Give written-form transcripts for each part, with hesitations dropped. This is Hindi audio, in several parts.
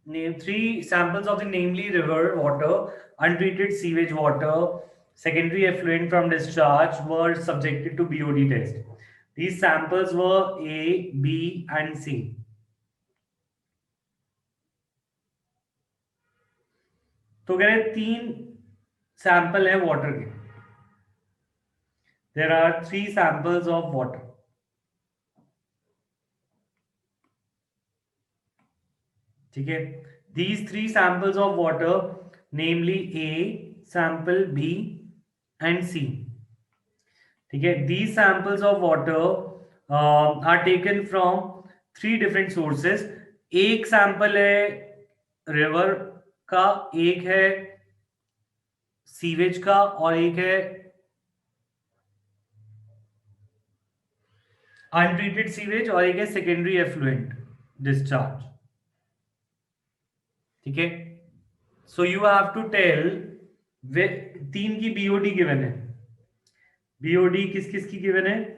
name three samples of the namely river water, untreated sewage water, secondary effluent from discharge were subjected to BOD test. These samples were A, B, and C. तो कह रहे तीन सैंपल है वाटर के. There are three samples of water. ठीक है. These three samples of water, namely A, sample B, and C. ठीक है. These samples of water are taken from three different sources. एक सैंपल है रिवर का, एक है सीवेज का, और एक है अनट्रीटेड सीवेज, और एक है सेकेंडरी एफ्लुएंट डिस्चार्ज. ठीक है. So you have to tell, तीन की बीओडी गिवन है. बीओडी किस किस की गिवन है?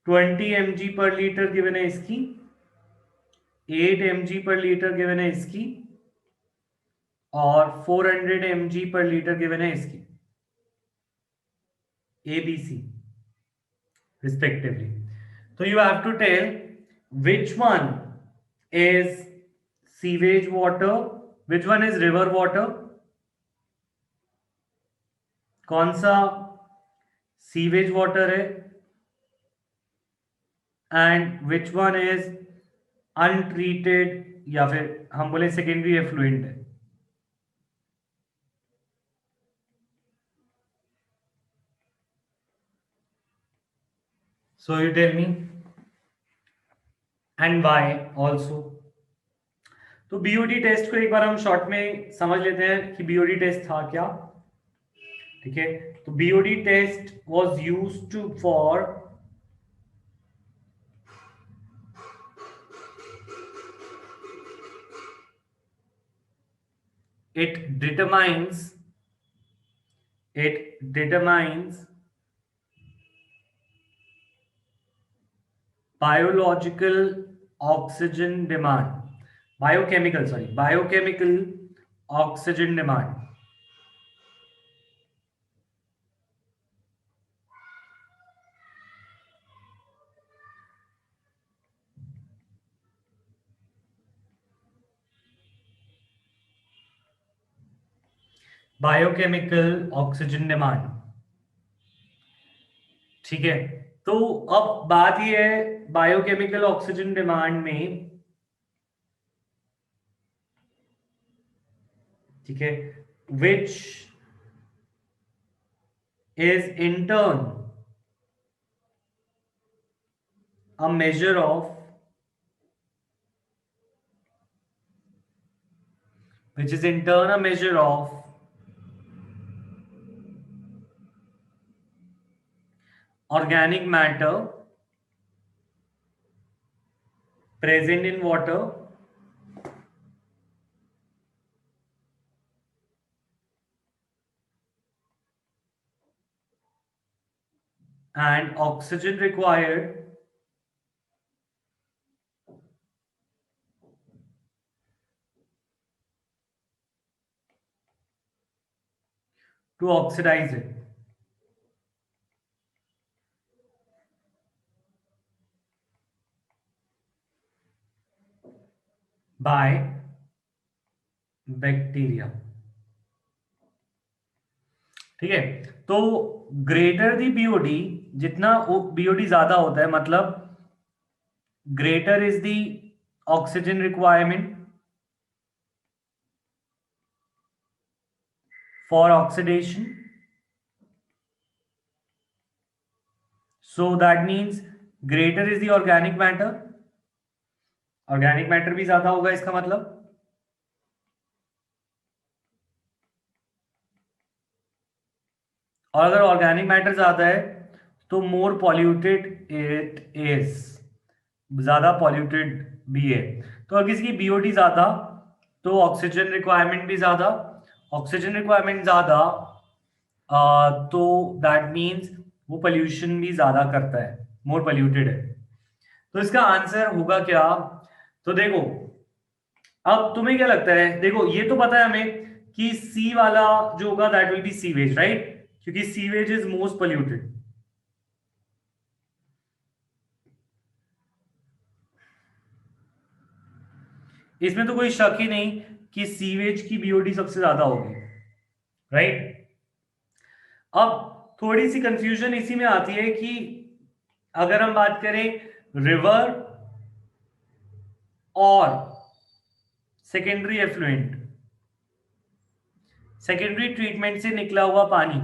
ट्वेंटी mg पर लीटर गिवन है इसकी, 8 mg पर लीटर गिवन है इसकी, और 400 mg पर लीटर गिवन है इसकी. ABC respectively. So you have to tell which one is sewage water, which one is river water, कौन सा सीवेज वाटर है, and which one is untreated या फिर हम बोले सेकेंडरी एफ्लुएंट है. So you tell me and why also. तो बीओडी टेस्ट को एक बार हम शॉर्ट में समझ लेते हैं कि बीओडी टेस्ट था क्या. ठीक है. तो BOD test was used to for it determines biological oxygen demand, biochemical oxygen demand. Biochemical oxygen demand. ठीक है. तो अब बात यह है बायोकेमिकल ऑक्सीजन डिमांड में. ठीक है. Which is in turn a measure of organic matter present in water and oxygen required to oxidize it. By bacteria. ठीक है. तो ग्रेटर दी बीओडी, जितना बीओडी ज्यादा होता है, मतलब greater is the oxygen requirement for oxidation. So that means greater is the organic matter. Organic matter भी ज्यादा होगा इसका मतलब. और अगर ऑर्गेनिक मैटर ज्यादा है तो मोर पॉल्यूटेड इट इज, ज्यादा पॉल्यूटेड भी है. तो अगर किसी की बीओडी ज्यादा तो ऑक्सीजन रिक्वायरमेंट भी ज्यादा. ऑक्सीजन रिक्वायरमेंट ज्यादा तो दैट मीन्स वो पोल्यूशन भी ज्यादा करता है, मोर पोल्यूटेड है. तो इसका आंसर होगा क्या? तो देखो, अब तुम्हें क्या लगता है? देखो, ये तो पता है हमें कि सी वाला जो होगा that will B sewage, right? क्योंकि सीवेज इज मोस्ट पोल्यूटेड। इसमें तो कोई शक ही नहीं कि सीवेज की बीओडी सबसे ज्यादा होगी, राइट? अब थोड़ी सी कंफ्यूजन इसी में आती है कि अगर हम बात करें रिवर और सेकेंडरी एफ्लुएंट, सेकेंडरी ट्रीटमेंट से निकला हुआ पानी,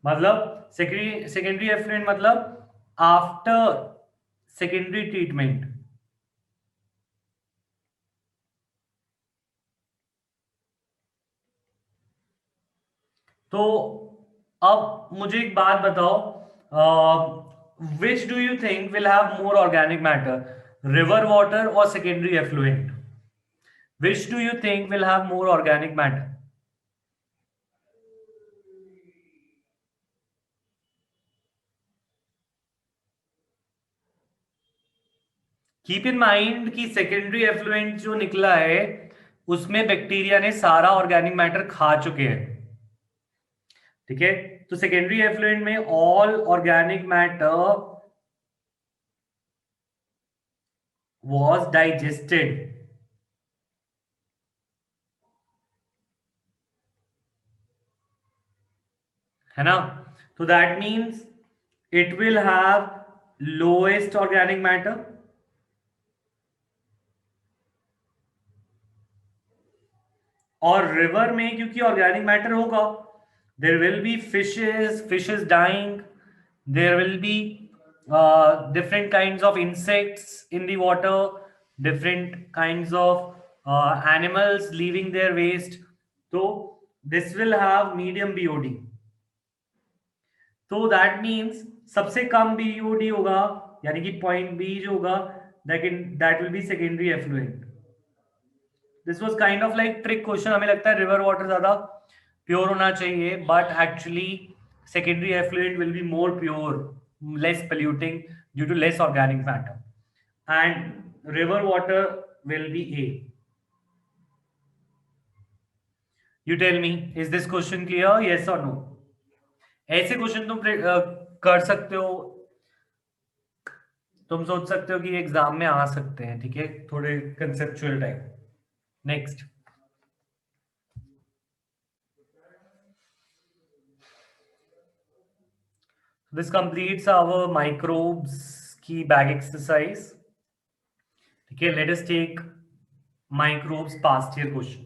मतलब सेकेंडरी एफ्लुएंट मतलब आफ्टर सेकेंडरी ट्रीटमेंट, तो अब मुझे एक बात बताओ, which do you think will have more organic matter, river water और secondary effluent? Which do you think will have more organic matter? Keep in mind कि सेकेंडरी एफ्लुएंट जो निकला है उसमें बैक्टीरिया ने सारा ऑर्गेनिक मैटर खा चुके हैं, ठीक है? तो सेकेंडरी एफ्लुएंट में all organic matter was digested, है ना? तो that means it will have lowest organic matter, और रिवर में क्योंकि ऑर्गेनिक मैटर होगा, there will be fishes dying, there will be different kinds of insects in the water, different kinds of animals leaving their waste, so this will have medium BOD, तो दैट मीन्स सबसे कम बीओडी होगा, यानी कि पॉइंट बी जो होगा that will be secondary effluent. This was kind of like trick question. हमें लगता है रिवर वाटर ज्यादा प्योर होना चाहिए, but actually secondary effluent will be more pure, less polluting due to less organic matter, and river water will be A. You tell me, is this question clear, yes और नो? ऐसे क्वेश्चन तुम कर सकते हो, तुम सोच सकते हो कि एग्जाम में आ सकते हैं, ठीक है, थोड़े conceptual type. Next, this completes our microbes की बैग एक्सरसाइज, ठीक है। Let us take microbes past year question.